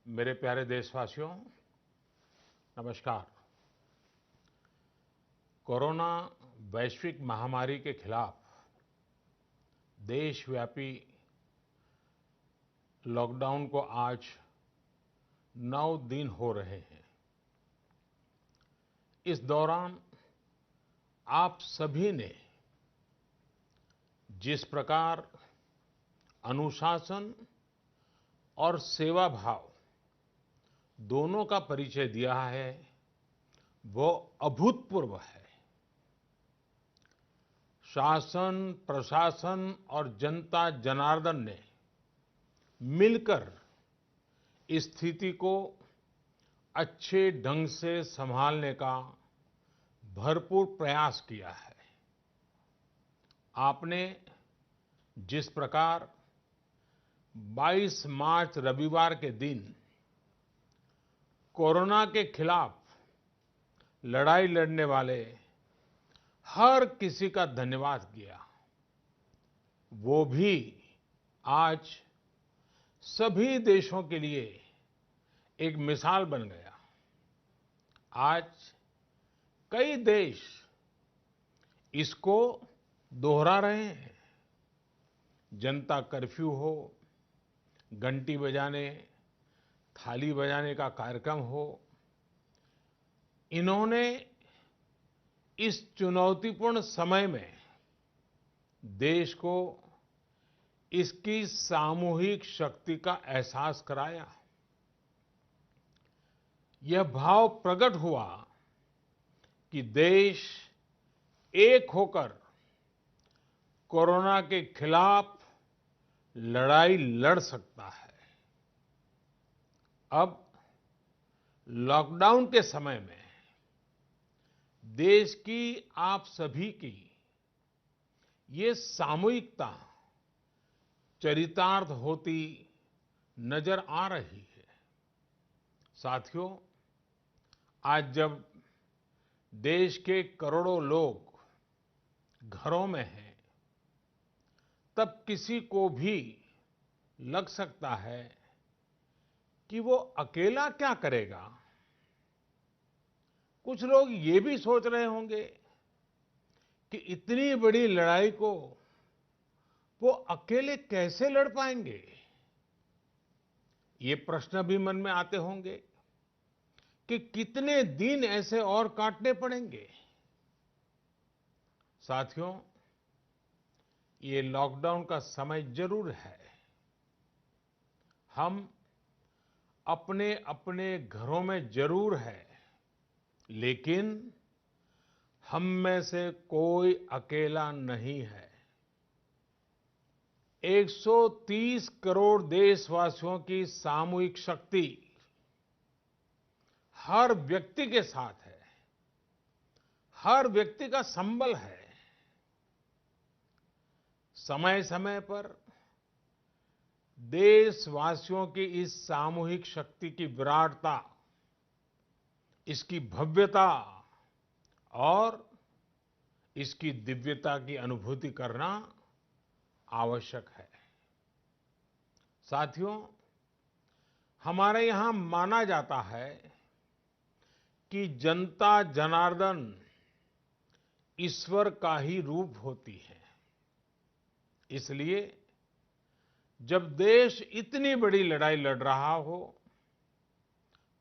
मेरे प्यारे देशवासियों, नमस्कार। कोरोना वैश्विक महामारी के खिलाफ देशव्यापी लॉकडाउन को आज 9 दिन हो रहे हैं। इस दौरान आप सभी ने जिस प्रकार अनुशासन और सेवा भाव दोनों का परिचय दिया है, वो अभूतपूर्व है। शासन, प्रशासन और जनता जनार्दन ने मिलकर इस स्थिति को अच्छे ढंग से संभालने का भरपूर प्रयास किया है। आपने जिस प्रकार 22 मार्च रविवार के दिन कोरोना के खिलाफ लड़ाई लड़ने वाले हर किसी का धन्यवाद किया, वो भी आज सभी देशों के लिए एक मिसाल बन गया। आज कई देश इसको दोहरा रहे हैं। जनता कर्फ्यू हो, घंटी बजाने, थाली बजाने का कार्यक्रम हो, इन्होंने इस चुनौतीपूर्ण समय में देश को इसकी सामूहिक शक्ति का एहसास कराया। यह भाव प्रकट हुआ कि देश एक होकर कोरोना के खिलाफ लड़ाई लड़ सकता है। अब लॉकडाउन के समय में देश की आप सभी की ये सामूहिकता चरितार्थ होती नजर आ रही है। साथियों, आज जब देश के करोड़ों लोग घरों में हैं, तब किसी को भी लग सकता है कि वो अकेला क्या करेगा। कुछ लोग ये भी सोच रहे होंगे कि इतनी बड़ी लड़ाई को वो अकेले कैसे लड़ पाएंगे। ये प्रश्न भी मन में आते होंगे कि कितने दिन ऐसे और काटने पड़ेंगे। साथियों, ये लॉकडाउन का समय जरूर है। हम अपने अपने घरों में जरूर हैं, लेकिन हम में से कोई अकेला नहीं है। 130 करोड़ देशवासियों की सामूहिक शक्ति हर व्यक्ति के साथ है, हर व्यक्ति का संबल है। समय समय पर देशवासियों की इस सामूहिक शक्ति की विराटता, इसकी भव्यता और इसकी दिव्यता की अनुभूति करना आवश्यक है। साथियों, हमारे यहां माना जाता है कि जनता जनार्दन ईश्वर का ही रूप होती है। इसलिए जब देश इतनी बड़ी लड़ाई लड़ रहा हो,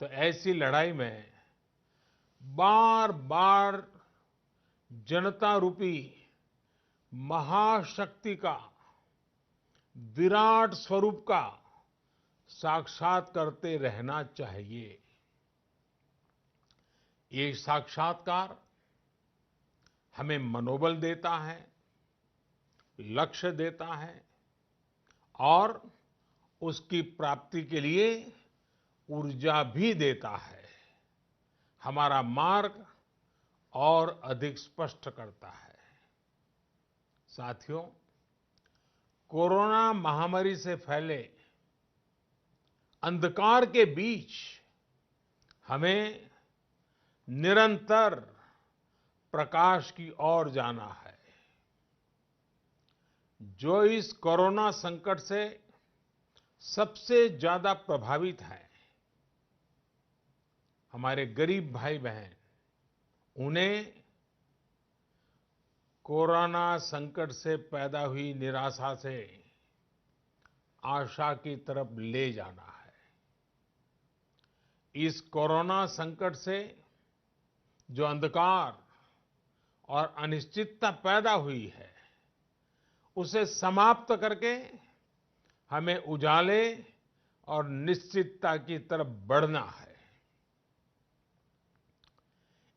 तो ऐसी लड़ाई में बार बार जनता रूपी महाशक्ति का, विराट स्वरूप का साक्षात करते रहना चाहिए। ये साक्षात्कार हमें मनोबल देता है, लक्ष्य देता है और उसकी प्राप्ति के लिए ऊर्जा भी देता है। हमारा मार्ग और अधिक स्पष्ट करता है। साथियों, कोरोना महामारी से फैले अंधकार के बीच हमें निरंतर प्रकाश की ओर जाना है। जो इस कोरोना संकट से सबसे ज्यादा प्रभावित है, हमारे गरीब भाई बहन, उन्हें कोरोना संकट से पैदा हुई निराशा से आशा की तरफ ले जाना है। इस कोरोना संकट से जो अंधकार और अनिश्चितता पैदा हुई है, उसे समाप्त करके हमें उजाले और निश्चितता की तरफ बढ़ना है।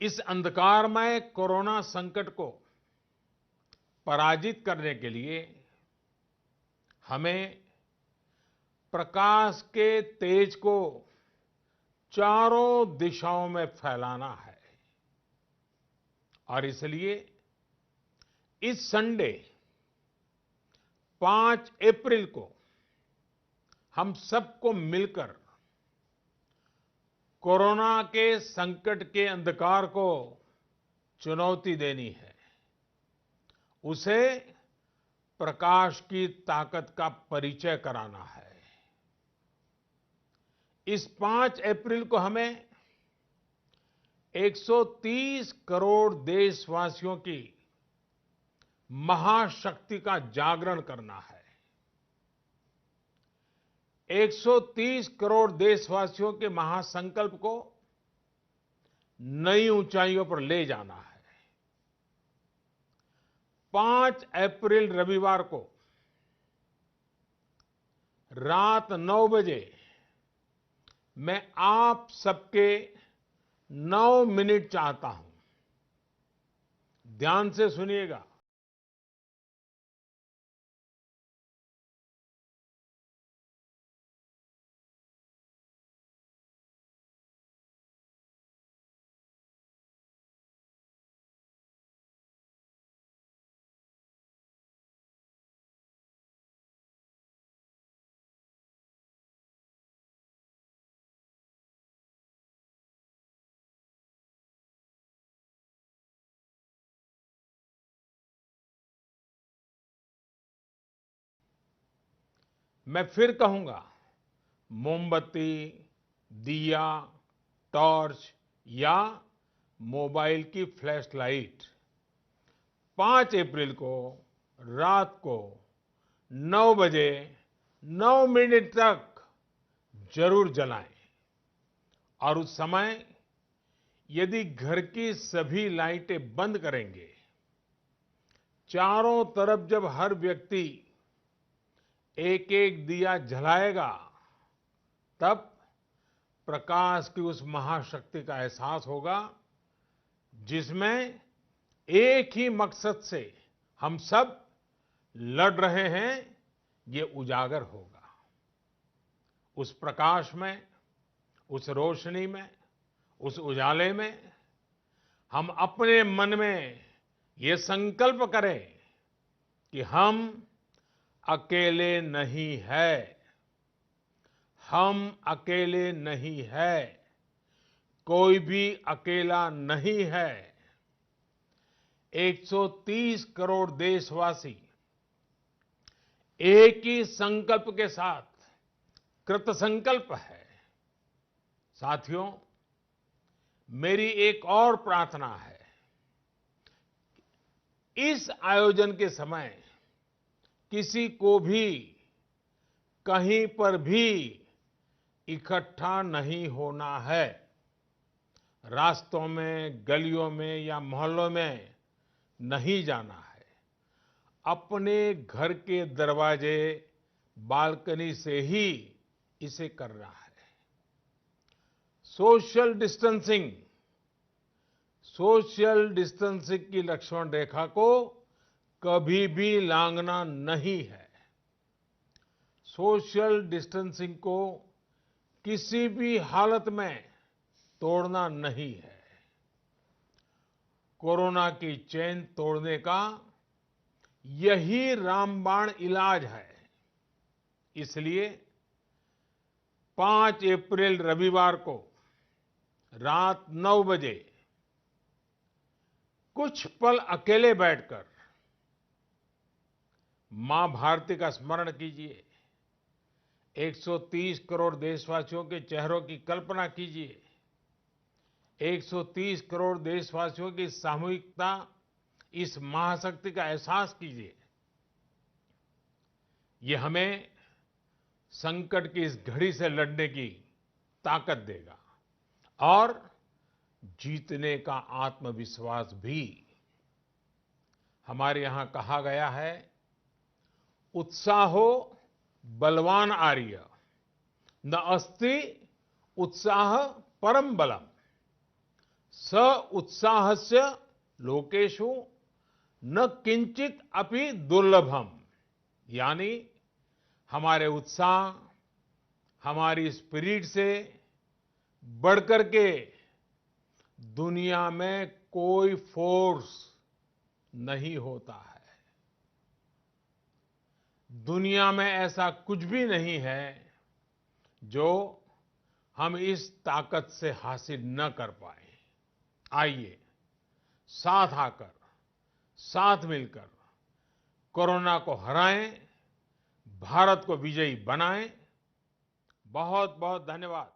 इस अंधकारमय कोरोना संकट को पराजित करने के लिए हमें प्रकाश के तेज को चारों दिशाओं में फैलाना है। और इसलिए इस संडे 5 अप्रैल को हम सबको मिलकर कोरोना के संकट के अंधकार को चुनौती देनी है, उसे प्रकाश की ताकत का परिचय कराना है। इस 5 अप्रैल को हमें 130 करोड़ देशवासियों की महाशक्ति का जागरण करना है। 130 करोड़ देशवासियों के महासंकल्प को नई ऊंचाइयों पर ले जाना है। 5 अप्रैल रविवार को रात 9 बजे मैं आप सबके 9 मिनट चाहता हूं। ध्यान से सुनिएगा। मैं फिर कहूंगा, मोमबत्ती, दिया, टॉर्च या मोबाइल की फ्लैश लाइट 5 अप्रैल को रात को 9 बजे 9 मिनट तक जरूर जलाएं। और उस समय यदि घर की सभी लाइटें बंद करेंगे, चारों तरफ जब हर व्यक्ति एक एक दिया जलाएगा, तब प्रकाश की उस महाशक्ति का एहसास होगा, जिसमें एक ही मकसद से हम सब लड़ रहे हैं, ये उजागर होगा। उस प्रकाश में, उस रोशनी में, उस उजाले में हम अपने मन में ये संकल्प करें कि हम अकेले नहीं हैं। हम अकेले नहीं हैं। कोई भी अकेला नहीं है। 130 करोड़ देशवासी एक ही संकल्प के साथ कृत संकल्प है। साथियों, मेरी एक और प्रार्थना है। इस आयोजन के समय किसी को भी कहीं पर भी इकट्ठा नहीं होना है। रास्तों में, गलियों में या मोहल्लों में नहीं जाना है। अपने घर के दरवाजे, बालकनी से ही इसे करना है। सोशल डिस्टेंसिंग की लक्ष्मण रेखा को कभी भी लांघना नहीं है। सोशल डिस्टेंसिंग को किसी भी हालत में तोड़ना नहीं है। कोरोना की चेन तोड़ने का यही रामबाण इलाज है। इसलिए 5 अप्रैल रविवार को रात 9 बजे कुछ पल अकेले बैठकर मां भारती का स्मरण कीजिए। 130 करोड़ देशवासियों के चेहरों की कल्पना कीजिए 130 करोड़ देशवासियों की सामूहिकता, इस महाशक्ति का एहसास कीजिए। ये हमें संकट की इस घड़ी से लड़ने की ताकत देगा और जीतने का आत्मविश्वास भी। हमारे यहां कहा गया है, उत्साहो बलवान आर्य, न अस्ति उत्साह परम बलम, स उत्साहस्य लोकेषु न किंचित अपि दुर्लभम। यानी हमारे उत्साह, हमारी स्पिरिट से बढ़कर के दुनिया में कोई फोर्स नहीं होता है। दुनिया में ऐसा कुछ भी नहीं है जो हम इस ताकत से हासिल न कर पाए। आइए साथ आकर, साथ मिलकर कोरोना को हराएं, भारत को विजयी बनाएं। बहुत बहुत धन्यवाद।